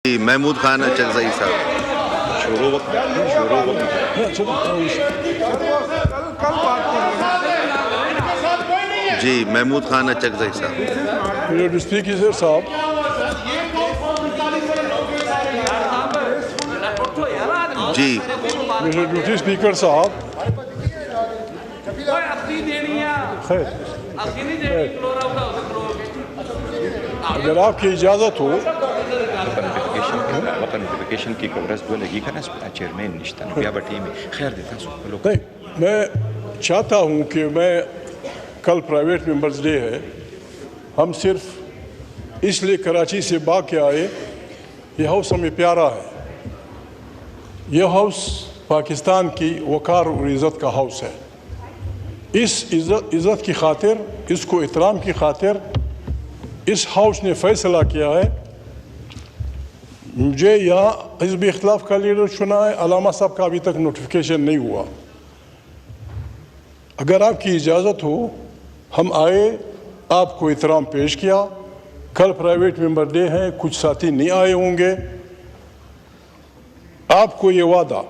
جی محمود خان اچکزئی صاحب جی محمود خان اچکزئی صاحب اسپیکر صاحب جی ڈپٹی اسپیکر صاحب اگر آپ کی اجازت ہو میں چاہتا ہوں کہ کل پرائیویٹ ممبرز ڈے ہے، ہم صرف اس لیے کراچی سے باغ کے آئے، یہ ہاؤس ہمیں پیارا ہے، یہ ہاؤس پاکستان کی وقار اور عزت کا ہاؤس ہے۔ اس عزت کی خاطر، اس کو احترام کی خاطر اس ہاؤس نے فیصلہ کیا ہے مجھے یہاں حزب اختلاف کا لیڈر چنا ہے۔ علامہ صاحب کا ابھی تک نوٹیفیکیشن نہیں ہوا۔ اگر آپ کی اجازت ہو، ہم آئے، آپ کو احترام پیش کیا۔ کل پرائیویٹ ممبر ڈے ہیں، کچھ ساتھی نہیں آئے ہوں گے۔ آپ کو یہ وعدہ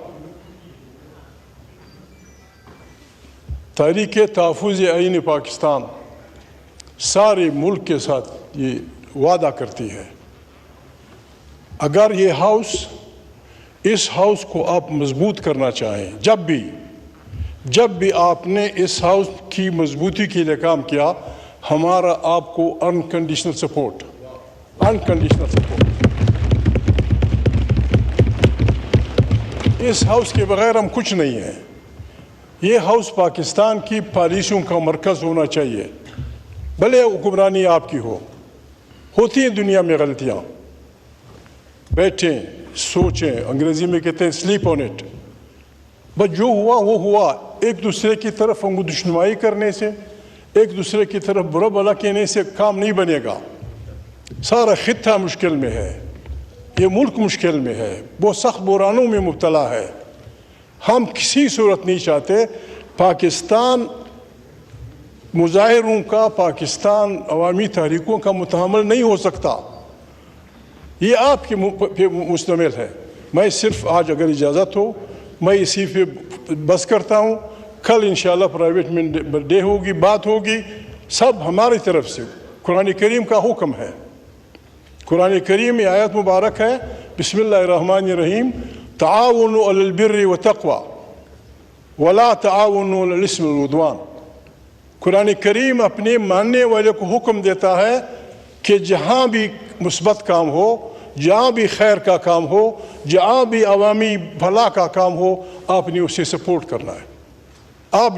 تحریک تحفظ آئین پاکستان سارے ملک کے ساتھ یہ وعدہ کرتی ہے، اگر یہ ہاؤس، اس ہاؤس کو آپ مضبوط کرنا چاہیں، جب بھی آپ نے اس ہاؤس کی مضبوطی کے لیے کام کیا، ہمارا آپ کو انکنڈیشنل سپورٹ۔ اس ہاؤس کے بغیر ہم کچھ نہیں ہیں۔ یہ ہاؤس پاکستان کی پالیسیوں کا مرکز ہونا چاہیے، بھلے حکمرانی آپ کی ہوتی ہیں دنیا میں غلطیاں، بیٹھیں سوچیں، انگریزی میں کہتے ہیں سلیپ آن اٹ، بس جو ہوا وہ ہوا۔ ایک دوسرے کی طرف انگشتنمائی کرنے سے، ایک دوسرے کی طرف برا بھلا کہنے سے کام نہیں بنے گا۔ سارا خطہ مشکل میں ہے، یہ ملک مشکل میں ہے، وہ سخت بحرانوں میں مبتلا ہے۔ ہم کسی صورت نہیں چاہتے پاکستان مظاہروں کا، پاکستان عوامی تحریکوں کا متحمل نہیں ہو سکتا۔ یہ آپ کے پہ مشتمل ہے۔ میں صرف آج اگر اجازت ہو، میں اسی پہ بس کرتا ہوں۔ کل انشاءاللہ پرائیویٹ ممبر ڈے ہوگی، بات ہوگی، سب ہماری طرف سے۔ قرآن کریم کا حکم ہے، قرآن کریم میں آیت مبارک ہے، بسم اللہ الرحمن الرحیم، تعاونوا علی البر والتقوی ولا تعاونوا علی الاثم والعدوان۔ قرآن کریم اپنے ماننے والے کو حکم دیتا ہے کہ جہاں بھی مثبت کام ہو، جہاں بھی خیر کا کام ہو، جہاں بھی عوامی بھلا کا کام ہو، آپ نے اسے سپورٹ کرنا ہے۔ آپ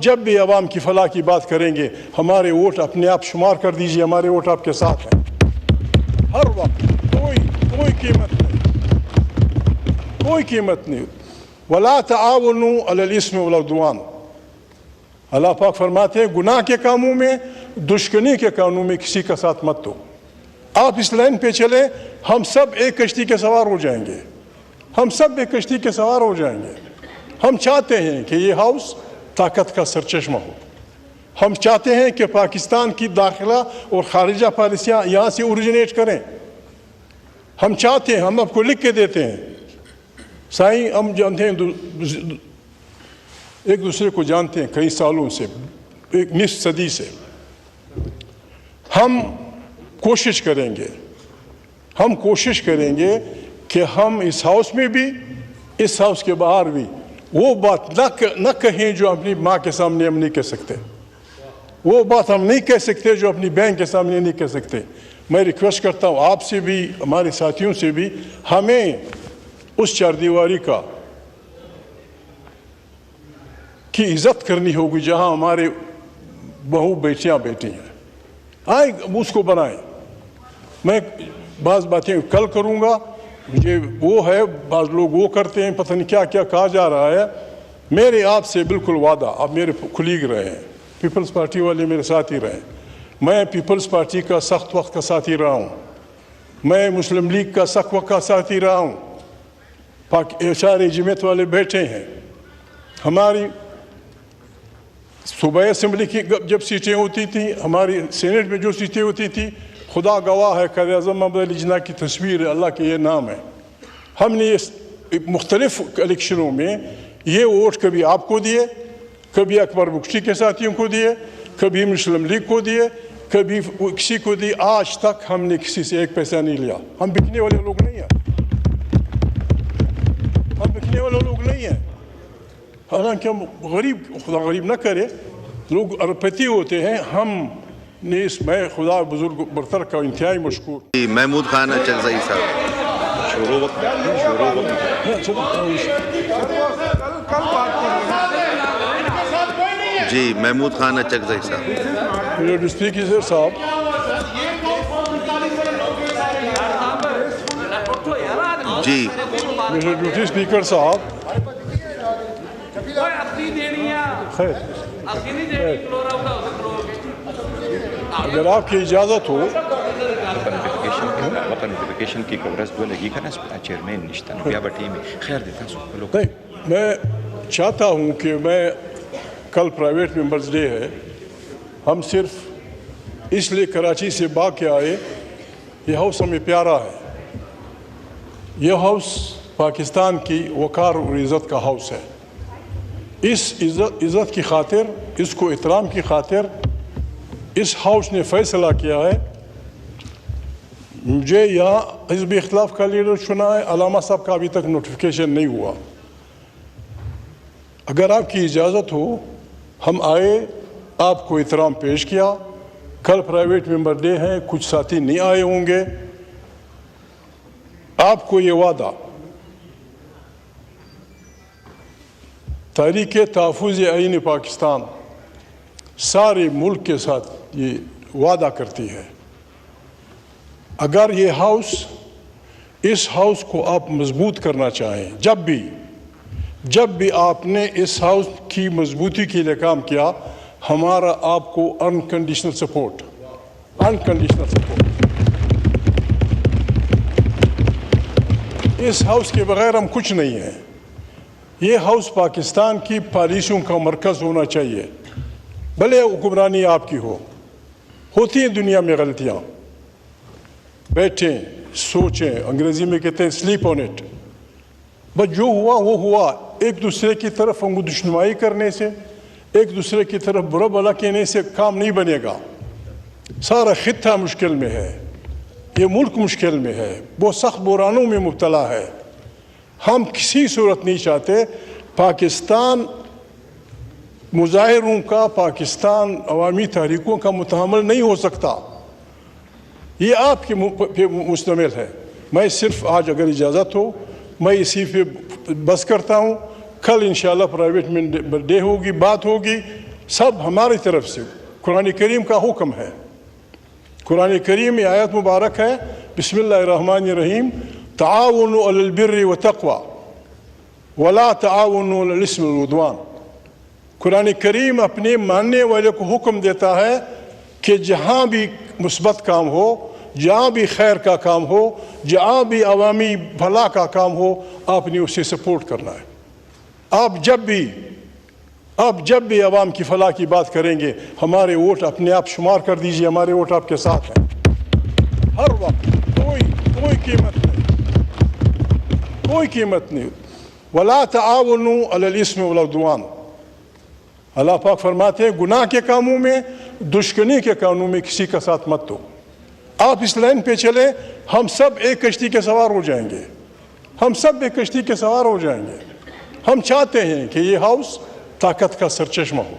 جب بھی عوام کی فلاح کی بات کریں گے، ہمارے ووٹ اپنے آپ شمار کر دیجئے، ہمارے ووٹ آپ کے ساتھ ہیں ہر وقت۔ کوئی قیمت نہیں۔ وَلَا تَعَاوَنُوا عَلَى الْإِثْمِ وَالْعُدْوَانِ۔ اللہ پاک فرماتے ہیں گناہ کے کاموں میں، دشمنی کے کاموں میں کسی کا ساتھ مت دو۔ آپ اس لائن پہ چلیں، ہم سب ایک کشتی کے سوار ہو جائیں گے، ہم چاہتے ہیں کہ یہ ہاؤس طاقت کا سرچشمہ ہو۔ ہم چاہتے ہیں کہ پاکستان کی داخلہ اور خارجہ پالیسیاں یہاں سے اوریجنیٹ کریں۔ ہم چاہتے ہیں، ہم آپ کو لکھ کے دیتے ہیں، سائیں ہم جانتے ہیں، ایک دوسرے کو جانتے ہیں کئی سالوں سے، ایک نصف صدی سے۔ ہم کوشش کریں گے کہ ہم اس ہاؤس میں بھی، اس ہاؤس کے باہر بھی وہ بات نہ کہیں جو اپنی ماں کے سامنے ہم نہیں کہہ سکتے، وہ بات ہم نہیں کہہ سکتے جو اپنی بہن کے سامنے نہیں کہہ سکتے۔ میں ریکویسٹ کرتا ہوں آپ سے بھی، ہمارے ساتھیوں سے بھی، ہمیں اس چار دیواری کی عزت کرنی ہوگی جہاں ہمارے بہو بیٹیاں بیٹھی ہیں۔ آئیں اس کو بنائیں۔ میں بعض باتیں کل کروں گا، مجھے وہ ہے، بعض لوگ وہ کرتے ہیں، پتہ نہیں کیا کیا کہا جا رہا ہے۔ میرے آپ سے بالکل وعدہ، آپ میرے کلیگ رہے ہیں، پیپلز پارٹی والے میرے ساتھی رہے ہیں، میں پیپلز پارٹی کا سخت وقت کا ساتھی رہا ہوں، میں مسلم لیگ کا سخت وقت کا ساتھی رہا ہوں، اشارے جمعیت والے بیٹھے ہیں، ہماری صوبائی اسمبلی کی جب سیٹیں ہوتی تھیں، ہماری سینٹ میں جو سیٹیں ہوتی تھیں، خدا گواہ ہے قائد اعظم محمد علی جناح کی تصویر ہے، اللہ کے یہ نام ہے. ہم نے مختلف الیکشنوں میں یہ ووٹ کبھی آپ کو دیے، کبھی اکبر بخشی کے ساتھیوں کو دیے، کبھی مسلم لیگ کو دیے، کبھی کسی کو دی. آج تک ہم نے کسی سے ایک پیسہ نہیں لیا. ہم بکنے والے لوگ نہیں ہیں، ہم بکنے والے لوگ نہیں ہیں. حالانکہ ہم غریب، خدا غریب نہ کرے، لوگ اربپتی ہوتے ہیں. ہم نے اس میں خدا بزرگ برتر کا انتہائی مشکور. جی محمود خان اچکزئی صاحب. جی محمود خان اچکزئی صاحب. میرے اسپیکر صاحب، جی میرے ڈیوٹی اسپیکر صاحب، خیر اگر آپ کی اجازت ہو، نوٹیفیکیشن کی کورس دو لگی کنا چیئرمین نشتا نو بیا بٹی میں خیر دیتا سو لوگ. نہیں، میں چاہتا ہوں کہ میں کل پرائیویٹ ممبرز ڈے ہے، ہم صرف اس لیے کراچی سے باغ کے آئے. یہ ہاؤس ہمیں پیارا ہے. یہ ہاؤس پاکستان کی وقار اور عزت کا ہاؤس ہے. اس عزت کی خاطر، اس کو احترام کی خاطر اس ہاؤس نے فیصلہ کیا ہے مجھے یہاں حزب اختلاف کا لیڈر چنا ہے. علامہ صاحب کا ابھی تک نوٹیفیکیشن نہیں ہوا. اگر آپ کی اجازت ہو ہم آئے، آپ کو احترام پیش کیا. کل پرائیویٹ ممبر ڈے ہیں، کچھ ساتھی نہیں آئے ہوں گے. آپ کو یہ وعدہ تحریک تحفظ آئین پاکستان سارے ملک کے ساتھ یہ وعدہ کرتی ہے، اگر یہ ہاؤس، اس ہاؤس کو آپ مضبوط کرنا چاہیں، جب بھی آپ نے اس ہاؤس کی مضبوطی کے لیے کام کیا، ہمارا آپ کو انکنڈیشنل سپورٹ. اس ہاؤس کے بغیر ہم کچھ نہیں ہیں. یہ ہاؤس پاکستان کی پالیسیوں کا مرکز ہونا چاہیے. بھلے حکمرانی آپ کی ہوتی ہیں دنیا میں غلطیاں، بیٹھیں سوچیں، انگریزی میں کہتے ہیں سلیپ آن اٹ. بس جو ہوا وہ ہوا. ایک دوسرے کی طرف ہم دشمنائی کرنے سے، ایک دوسرے کی طرف برا بھلا کہنے سے کام نہیں بنے گا. سارا خطہ مشکل میں ہے، یہ ملک مشکل میں ہے، بہت سخت بحرانوں میں مبتلا ہے. ہم کسی صورت نہیں چاہتے پاکستان مظاہروں کا، پاکستان عوامی تحریکوں کا متحمل نہیں ہو سکتا. یہ آپ کے پہ مشتمل ہے. میں صرف آج اگر اجازت ہو میں اسی پہ بس کرتا ہوں. کل انشاءاللہ پرائیویٹ ممبر ڈے ہوگی، بات ہوگی. سب ہماری طرف سے قرآن کریم کا حکم ہے. قرآن کریم میں آیت مبارک ہے، بسم اللہ الرحمن الرحیم، تعاونوا علی البر والتقوی ولا تعاونوا علی الاثم والعدوان. قرآن کریم اپنے ماننے والے کو حکم دیتا ہے کہ جہاں بھی مثبت کام ہو، جہاں بھی خیر کا کام ہو، جہاں بھی عوامی بھلا کا کام ہو، آپ نے اسے سپورٹ کرنا ہے. آپ جب بھی عوام کی فلاح کی بات کریں گے، ہمارے ووٹ اپنے آپ شمار کر دیجئے، ہمارے ووٹ آپ کے ساتھ ہیں ہر وقت. کوئی قیمت نہیں. وَلَا تَعَاوَنُوا عَلَى الْإِثْمِ وَالْعُدْوَانِ. اللہ پاک فرماتے ہیں گناہ کے کاموں میں، دشمنی کے کاموں میں کسی کا ساتھ مت دو. آپ اس لائن پہ چلیں، ہم سب ایک کشتی کے سوار ہو جائیں گے. ہم چاہتے ہیں کہ یہ ہاؤس طاقت کا سرچشمہ ہو.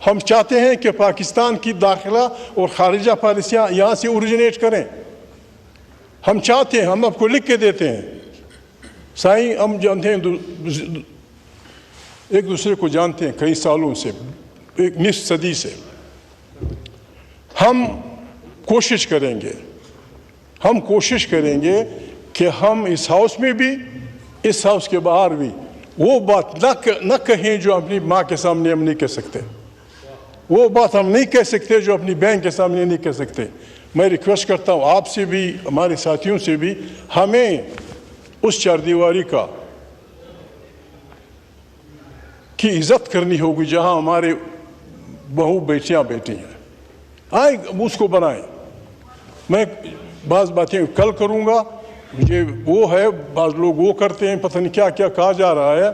ہم چاہتے ہیں کہ پاکستان کی داخلہ اور خارجہ پالیسیاں یہاں سے اوریجنیٹ کریں. ہم چاہتے ہیں، ہم آپ کو لکھ کے دیتے ہیں. سائیں ہم جانتے ہیں، ایک دوسرے کو جانتے ہیں کئی سالوں سے، ایک نصف صدی سے. ہم کوشش کریں گے کہ ہم اس ہاؤس میں بھی، اس ہاؤس کے باہر بھی وہ بات نہ کہیں جو اپنی ماں کے سامنے ہم نہیں کہہ سکتے. وہ بات ہم نہیں کہہ سکتے جو اپنی بہن کے سامنے نہیں کہہ سکتے. میں ریکویسٹ کرتا ہوں آپ سے بھی، ہمارے ساتھیوں سے بھی، ہمیں اس چار دیواری کی عزت کرنی ہوگی جہاں ہمارے بہو بیٹیاں بیٹھی ہیں. آئیں اس کو بنائیں. میں بعض باتیں کل کروں گا. یہ وہ ہے بعض لوگ وہ کرتے ہیں, پتہ نہیں کیا کیا کہا جا رہا ہے.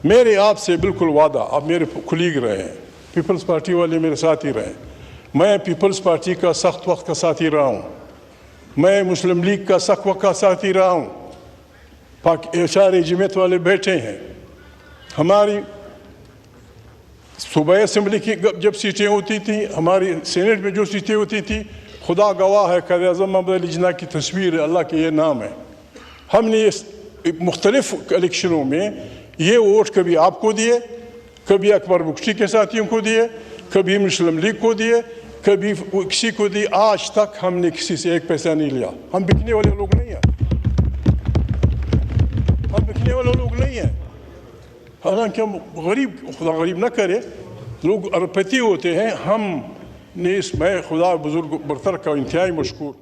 میرے آپ سے بالکل وعدہ, آپ میرے کلیگ رہے ہیں, پیپلز پارٹی والے میرے ساتھی رہے ہیں, میں پیپلز پارٹی کا سخت وقت کا ساتھی رہا ہوں, میں مسلم لیگ کا سخت وقت کا ساتھی رہا ہوں. اشارے جمعیت والے بیٹھے ہیں. ہماری صوبائی اسمبلی کی جب سیٹیں ہوتی تھیں, ہماری سینٹ میں جو سیٹیں ہوتی تھیں, خدا گواہ ہے, قائد اعظم محمد علی جناح کی تصویر ہے, اللہ کے یہ نام ہے. ہم نے مختلف الیکشنوں میں یہ ووٹ کبھی آپ کو دیے, کبھی اکبر بخشی کے ساتھیوں کو دیے, کبھی مسلم لیگ کو دیے, کبھی کسی کو دی. آج تک ہم نے کسی سے ایک پیسہ نہیں لیا. ہم بکنے والے لوگ نہیں ہیں, ہم بکنے والے لوگ نہیں ہیں. حالانکہ ہم غریب, خدا غریب نہ کرے, لوگ اربپتی ہوتے ہیں. ہم نے اس میں خدا بزرگ برتر کا انتہائی مشکور.